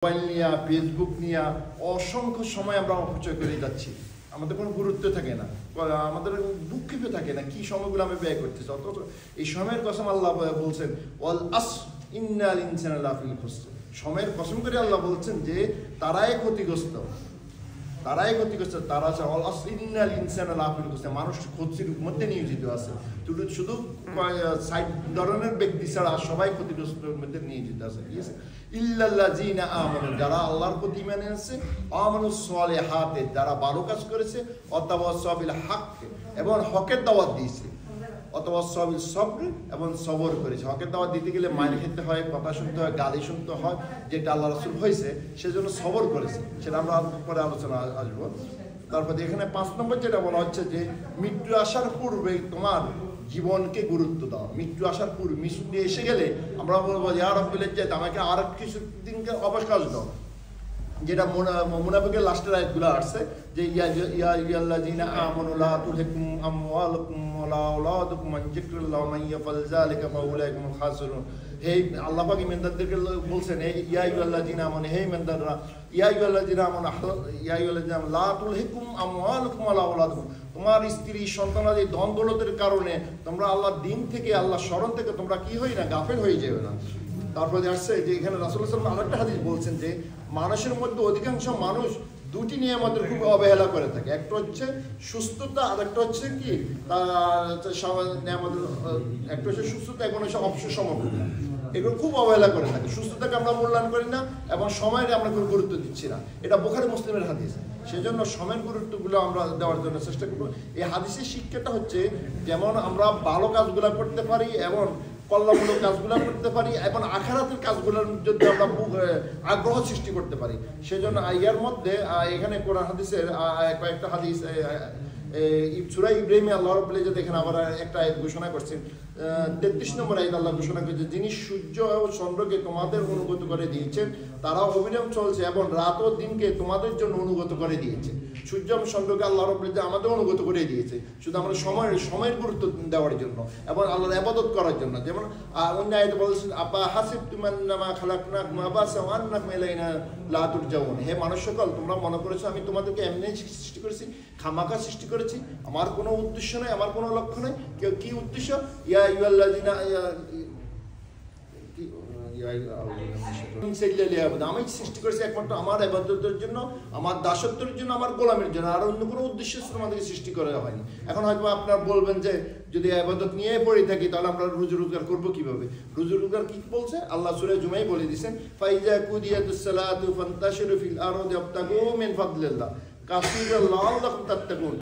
Mobile নিয়ে Facebook নিয়ে অসংখ্য সময় আমরা অপচয় করে যাচ্ছি। আমাদের কোনো গুরুত্ব থাকে না, আমাদের দুঃখিত থাকে না কি সময়গুলো আমি ব্যয় করতেছি। অথচ এই সময়ের কসম আল্লাহ বলছেন ওয়াল আসর ইন্নাল ইনসানা লাফি খুসর। সময়ের কসম করে আল্লাহ বলছেন যে তারাই ক্ষতিগ্রস্ত, তারা ওয়াল আসর ইন্নাল ইনসানা লাফি খুসর। মানুষ ক্ষতির মধ্যে নিয়োজিত আছে। শুধু সাইড ধরনের ব্যক্তি ছাড়া সবাই ক্ষতিগ্রস্তের মধ্যে নিয়োজিত আছে। ঠিক আছে, ইল্লাল্লাযিনা আমানু, যারা আল্লাহর প্রতি ঈমান এনেছে, আমানুস সালিহাতে, যারা ভালো কাজ করেছে, ওয়াতাওয়াসাউ বিল হক, এবং হকের দাওয়াত দিয়েছে, ওয়াতাওয়াসাউ বিস সবর, এবং সবর করেছে। হকের দাওয়াত দিতে গেলে মাইর খেতে হয়, কথা শুনতে হয়, গালি শুনতে হয়, যেটা আল্লাহ রাসূল হয়েছে সেজন্য সবর করেছে। সেটা আমরা পরে আলোচনা আসবো। তারপরে এখানে 5 নম্বর যেটা বলা হচ্ছে যে মৃত্যু আসার পূর্বে তোমার জীবনকে গুরুত্ব দাও। মৃত্যু আসার পূর্বে, মৃত্যু এসে গেলে আমরা বলবো ইয়া রাব্বিল ইজ্জাত, আমাকে আর কিছু দিনকে অবকাশ দাও। যেটা মুনাফিকের লাস্টের আয়াতগুলো আসছে যে ইয়া আইয়ুহাল্লাযিনা আমানু লা তুলহিকুম আমওয়ালুকুম ওয়ালা আওলাদুকুম আন যিকরিল্লাহি ওয়া মান ইয়াফআল যালিকা ফাউলাইকা হুমুল খাসিরুন। হে আল্লাহ পাক ইমানদারদেরকে বলছেন, ইয়া আইয়ুহাল্লাযিনা আমানু, হে ইমানদাররা, ইয়া আইয়ুহাল্লাযিনা আমানু লা তুলহিকুম আমওয়ালুকুম ওয়ালা আওলাদুকুম, তোমার স্ত্রী সন্তানাদি ধন দৌলতের কারণে তোমরা আল্লাহর দিন থেকে, আল্লাহর স্মরণ থেকে তোমরা কি হই না, গাফেল হয়ে যাবে না। তারপরে আসছে যে এখানে রাসূলুল্লাহ সাল্লাল্লাহু আলাইহি ওয়াসাল্লাম আরেকটা হাদিস বলছেন যে মানুষের মধ্যে অধিকাংশ মানুষ দুটি নিয়ামতের খুব অবহেলা করে থাকে। একটা হচ্ছে সুস্থতা, আর একটা হচ্ছে কি একটা হচ্ছে সুস্থতা, এখন হচ্ছে অবসর। এগুলো খুব অবহেলা করে থাকে। সুস্থতাকে আমরা মূল্যায়ন করি না এবং সময়ের আমরা কোনো গুরুত্ব দিচ্ছি না। এটা বুখারী মুসলিমের হাদিস। সেজন্য সময়ের গুরুত্বগুলো আমরা দেওয়ার জন্য চেষ্টা করবো। এই হাদিসের শিক্ষাটা হচ্ছে যেমন আমরা ভালো কাজগুলো করতে পারি এবং কল্যাণমূলক কাজগুলো করতে পারি এবং আখিরাতের কাজগুলোর যদি আমরা আগ্রহ সৃষ্টি করতে পারি। সেজন্য ইয়ার মধ্যে এখানে কোরআন হাদিসের কয়েকটা হাদিস, সূরা ইব্রাহিমে আল্লাহ রাব্বুল ইজ্জাত এখানে আবার একটা আয়াত ঘোষণা করছেন। 33 নম্বর আয়াত আল্লাহ ঘোষণা করেছে, যিনি সূর্য ও চন্দ্রকে তোমাদের অনুগত করে দিয়েছেন, তারা অবিরাম চলছে এবং রাত ও দিনকে তোমাদের জন্য অনুগত করে দিয়েছে। সূর্য এবং চন্দ্রকে আল্লাহ রাব্বুল ইজ্জাত আমাদের অনুগত করে দিয়েছে শুধু আমরা সময়ের গুরুত্ব দেওয়ার জন্য এবং আল্লাহর ইবাদত করার জন্য। যেমন অন্য আয়াতে বলেছেন, আফা হাসিবতুম আন্নামা খালাকনাকুম আবাসা ওয়া আন্নাকুম ইলাইনা লা তুরজাউন। হে মানুষ সকল, তোমরা মনে করেছো আমি তোমাদেরকে এমনি সৃষ্টি করেছি, খামাখা সৃষ্টি করেছি, আমার কোনো উদ্দেশ্য নেই, আমার কোনো লক্ষ্য নেই। কি উদ্দেশ্য? ইয়া আইয়ুহাল্লাযিনা আমি সৃষ্টি করেছি একমাত্র আমার ইবাদতের জন্য, আমার দাসত্বের জন্য, আমার গোলামের জন্য, আর অন্য কোনো উদ্দেশ্য আমাদেরকে সৃষ্টি করা হয়নি। এখন হয়তো আপনারা বলবেন যে যদি ইবাদত নিয়ে পড়ে থাকি তাহলে আমরা রুজি রোজগার করবো কিভাবে? রুজি রোজগার কি বলছে আল্লাহ সূরা জুমায় বলে দিয়েছেন, ফাইজা কুদিয়াতুস সালাতু ফান্তাশিরু ফিল আরদি ওয়াবতাগু মিন ফাদলিল্লাহ কাসীরাল্লাহু লাকুম তাত্তাকুন।